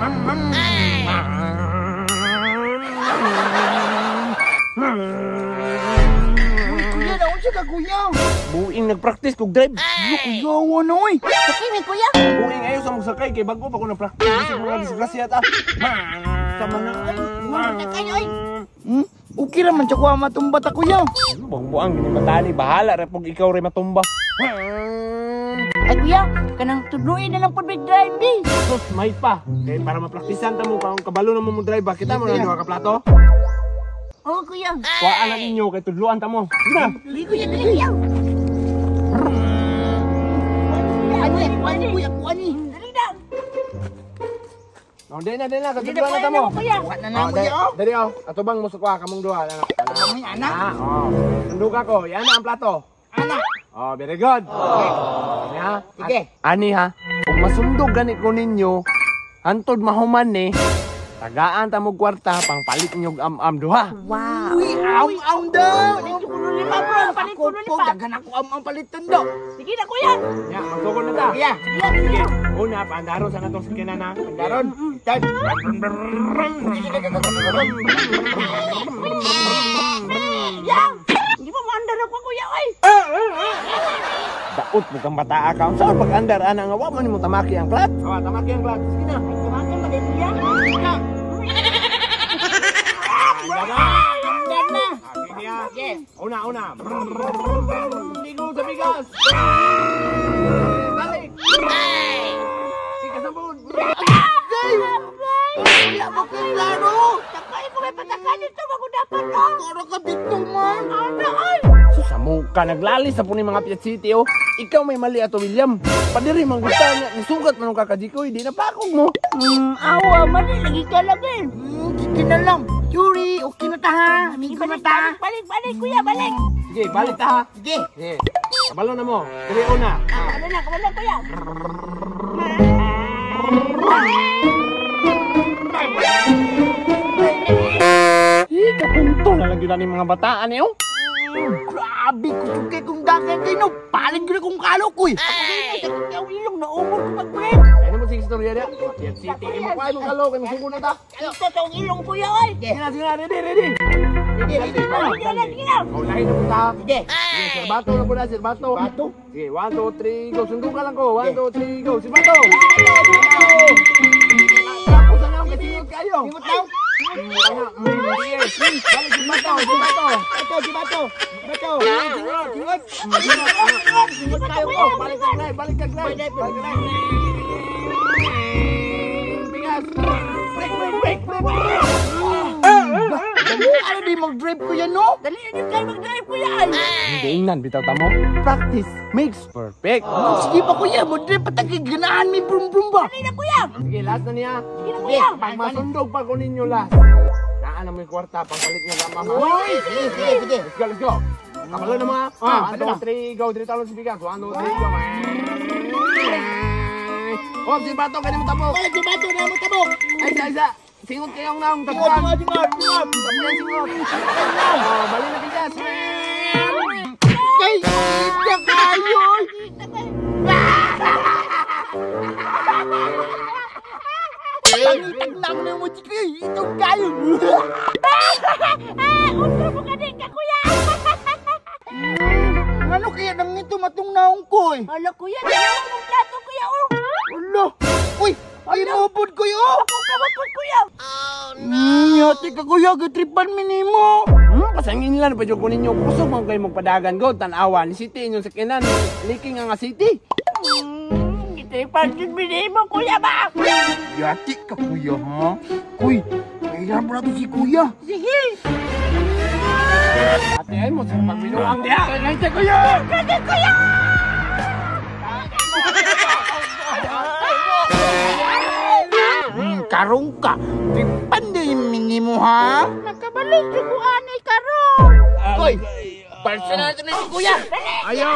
Kuya, naon siya ka kuya? Buing nagpractice kog drive. Kuya, ano eh? Sakay ni kuya. Buing ayo sa magsakay kay bago pa ko nagpractice. Kasi mga disgrasya ta. Sama na ay. Sakay oy. Okay raman siya kuha matumba ta kuya. Buang gini matali bahala ra pug ikaw ray matumba. Ay kuya, kanang tudluin na lang pud big drive di. Sus, may pa. Kay para mapraktisan ta mo kung kabalo na mo drive ba kita mo na duha ka plato. Oh kuya. Kuhaan na ninyo kay tudluan ta mo. Sige na. Dali kuya, dali kuya. Ano kuya, kuha ni. Dali na. Oh, dali na tudluan na ta mo. Kuha na na kuya. Dali oh. Ato bang musukwa kamong duha anak. Kami anak. Oh. Tunduka ko. Yan na ang plato. Anak. Oh, very good. Okay. Ha? Sige. Ani ha. Kung masundog gani ko ninyo, hantod mahuman ni tagaan ta mo kwarta pang palit niyo am duha. Wow. Uy, am daw. Lima bro, palit ko lima. Daghan ako am palitan daw. Sige na kuya. Ya, magsugod na ta. Kuya. Sige. Una, pandaron sa natong sikinan na. Pandaron. Tad. Yang. Hindi pa maandar ako kuya oy. Daot mo kang bata account. Saan pag-andar ana nga wa man mo tamaki ang plat? Oh, tamaki ang plat. Sige na. Kumain mo din kuya. Andar na. Sige ya. Una. Ligo sa bigas. Balik. Sige sabon. Wala mo kong laro. Sakay ko may patakan dito bago dapat no. Toro ka dito man. Ano oy? Susamu ka naglali sa puni mga Piat City oh. Ikaw may mali ato William. Padiri man gusto niya. Nisugat man ang kakadikoy. Di napakog mo. Awa mali lagi ka lagi. Sige na lang. Yuri, okay na ta ha. Amigo na ta. Balik kuya, balik. Sige, balik ta ha. Sige. Sige. Kabalo na mo. Dali una. Kabalo kuya. Kapunto na lang yun na mga bataan eh oh. Grabe ko kay kung dagan kayo no. Paling ko na kong kalok ko eh. Ikaw ilong na umot ko mag-break. Kaya naman sige istorya niya. Piat City. Kaya mo kaya mo kalo. Kaya mo sugo na ta. Ito tong ilong kuya oy. Sige na. Ready. Sige na. Kaulahin na po ta. Sige. Sige, serbato na po na. Serbato. Bato. Sige, 1, 2, 3, go. Sundo ka lang ko. 1, 2, 3, go. Serbato. Tapos na lang kasi kayo. Singot daw. Sige. Balik serbato. Ito, si Bato. Bato. Singot. Singot kayo ko. Balik ka glide. Balik ka glide. Bigas. Break. Ano di mag-drive ko yan no? Dali na kayo mag-drive kuya. Hindi ingnan, bitaw tamo. Practice makes perfect. Sige pa kuya, mag-drive patagig ganahan may brum-brum ba? Dali na kuya. Sige, last na niya. Sige na kuya. Pag masundog pa ko ninyo last. Naan na mo yung kwarta, pang palit niya lang mama. Uy, sige. Let's go. Kapalo na mga. 1, 2, 3, go. Dito talon si Bigas. 1, 2, 3, go. Oh, si Bato, kaya mo tamo. Balik si Bato na mo tabok. Ay, isa. Singot kayong naong tapuan. Singot. Tapuan, singot. Oh, bali na Bigas. Kay, ito kayo. Pangitag na mo chika, ito kayo. Utro mo ka din ka kuya. Ano kaya nang ito matong naong ko eh? Hala kuya, dalawa mong plato kuya oh. Ulo. Uy, ay mabod ko yun. Ako kabapod kuya. Yate ka kuya, gatripan minimo. Pasangin lang pa dyan ko ninyo. Kusog mo kayo magpadagan go. Tanawa ni City inyong sakinan. Leaking nga City. Gatripan din minimo kuya ba? Yate ka kuya ha? Uy, kaya mo na to si kuya. Sige. Ate ay mo sa pagbinuang diya. Kaya kuya. Kaya kuya. Karong ka, tripan din minimo ha? Nakabalik ko ani karon. Uy, personal to na si kuya. Ayaw.